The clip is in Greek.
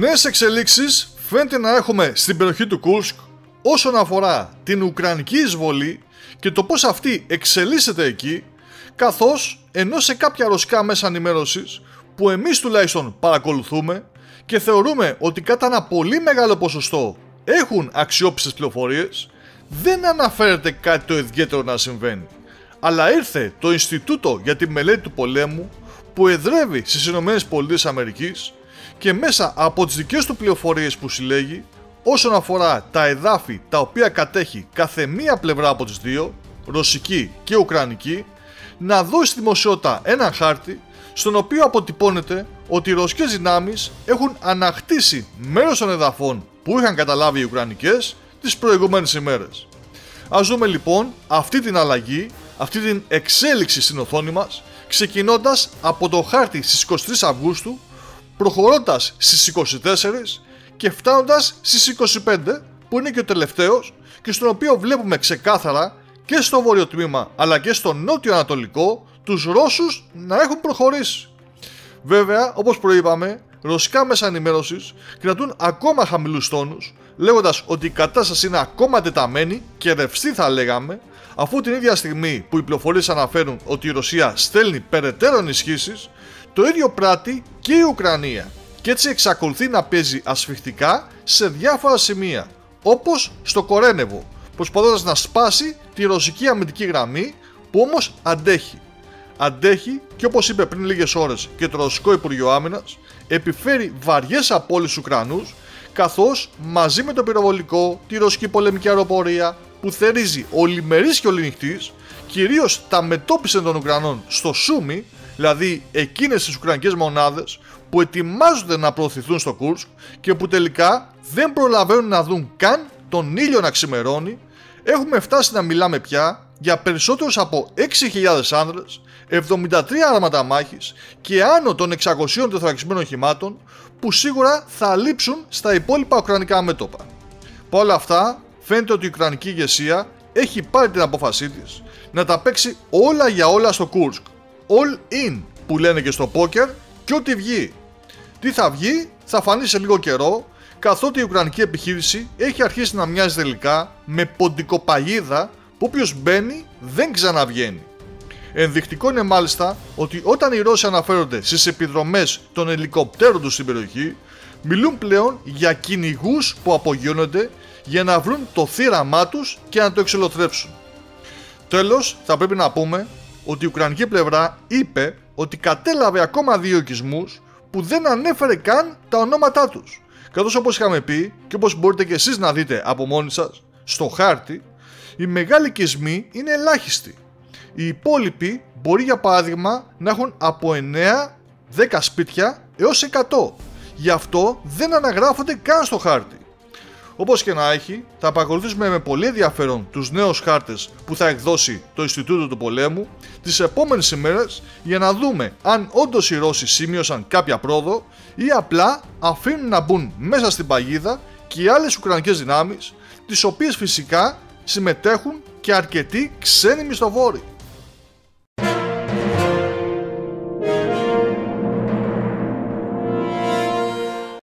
Νέες εξελίξεις φαίνεται να έχουμε στην περιοχή του Κούρσκ όσον αφορά την ουκρανική εισβολή και το πώς αυτή εξελίσσεται εκεί, καθώς ενώ σε κάποια ρωσικά μέσα ενημέρωσης που εμείς τουλάχιστον παρακολουθούμε και θεωρούμε ότι κατά ένα πολύ μεγάλο ποσοστό έχουν αξιόπιστες πληροφορίες, δεν αναφέρεται κάτι το ιδιαίτερο να συμβαίνει. Αλλά ήρθε το Ινστιτούτο για τη Μελέτη του Πολέμου που εδρεύει στις ΗΠΑ και μέσα από τις δικές του πληροφορίες που συλλέγει όσον αφορά τα εδάφη τα οποία κατέχει κάθε μία πλευρά από τις δύο, ρωσική και ουκρανική, να δώσει στη δημοσιότητα έναν χάρτη στον οποίο αποτυπώνεται ότι οι ρωσικές δυνάμεις έχουν ανακτήσει μέρος των εδαφών που είχαν καταλάβει οι ουκρανικές τις προηγούμενες ημέρες. Ας δούμε λοιπόν αυτή την αλλαγή, αυτή την εξέλιξη στην οθόνη μας, ξεκινώντας από το χάρτη στις 23 Αυγούστου, προχωρώντας στις 24 και φτάνοντας στις 25 που είναι και ο τελευταίος και στον οποίο βλέπουμε ξεκάθαρα και στο βόρειο τμήμα αλλά και στο νότιο ανατολικό τους Ρώσους να έχουν προχωρήσει. Βέβαια, όπως προείπαμε, ρωσικά μέσα ενημέρωσης κρατούν ακόμα χαμηλούς τόνους, λέγοντας ότι η κατάσταση είναι ακόμα τεταμένη και ρευστή θα λέγαμε, αφού την ίδια στιγμή που οι πληροφορίες αναφέρουν ότι η Ρωσία στέλνει περαιτέρω ενισχύσεις, το ίδιο πράττει και η Ουκρανία και έτσι εξακολουθεί να παίζει ασφιχτικά σε διάφορα σημεία, όπως στο Κορένεβο, προσπαθώντας να σπάσει τη ρωσική αμυντική γραμμή που όμως αντέχει. Αντέχει και όπως είπε πριν λίγες ώρες και το Ρωσικό Υπουργείο Άμυνας, επιφέρει βαριές απώλειες στους Ουκρανούς, καθώς μαζί με το πυροβολικό, τη ρωσική πολεμική αεροπορία που θερίζει ολημερής και οληνυχτής, κυρίως τα μετώπιση των Ουκρανών στο Σούμι, δηλαδή εκείνες τις ουκρανικές μονάδες που ετοιμάζονται να προωθηθούν στο Κούρσκ και που τελικά δεν προλαβαίνουν να δουν καν τον ήλιο να ξημερώνει, έχουμε φτάσει να μιλάμε πια για περισσότερους από 6.000 άνδρες, 73 άρματα μάχης και άνω των 600 τεθωρακισμένων οχημάτων που σίγουρα θα λείψουν στα υπόλοιπα ουκρανικά μέτωπα. Παρ' όλα αυτά, φαίνεται ότι η ουκρανική ηγεσία έχει πάρει την απόφασή της να τα παίξει όλα για όλα στο Κούρσκ. All in που λένε και στο πόκερ, και ό,τι βγει. Τι θα βγει θα φανεί σε λίγο καιρό, καθότι η ουκρανική επιχείρηση έχει αρχίσει να μοιάζει τελικά με ποντικοπαγίδα που όποιος μπαίνει δεν ξαναβγαίνει. Ενδεικτικό είναι μάλιστα ότι όταν οι Ρώσοι αναφέρονται στις επιδρομές των ελικοπτέρων τους στην περιοχή, μιλούν πλέον για κυνηγούς που απογειώνονται για να βρουν το θύραμά τους και να το εξολοθρεύσουν. Τέλος, θα πρέπει να πούμε ότι η ουκρανική πλευρά είπε ότι κατέλαβε ακόμα 2 οικισμούς που δεν ανέφερε καν τα ονόματά τους. Καθώς όπως είχαμε πει και όπως μπορείτε και εσείς να δείτε από μόνοι σας στο χάρτη, οι μεγάλοι οικισμοί είναι ελάχιστοι. Οι υπόλοιποι μπορεί για παράδειγμα να έχουν από 9-10 σπίτια έως 100. Γι' αυτό δεν αναγράφονται καν στο χάρτη. Όπως και να έχει, θα παρακολουθήσουμε με πολύ ενδιαφέρον τους νέους χάρτες που θα εκδώσει το Ινστιτούτο του Πολέμου τις επόμενες ημέρες για να δούμε αν όντως οι Ρώσοι σημείωσαν κάποια πρόοδο ή απλά αφήνουν να μπουν μέσα στην παγίδα και οι άλλες ουκρανικές δυνάμεις, τις οποίες φυσικά συμμετέχουν και αρκετοί ξένοι μισθοφόροι.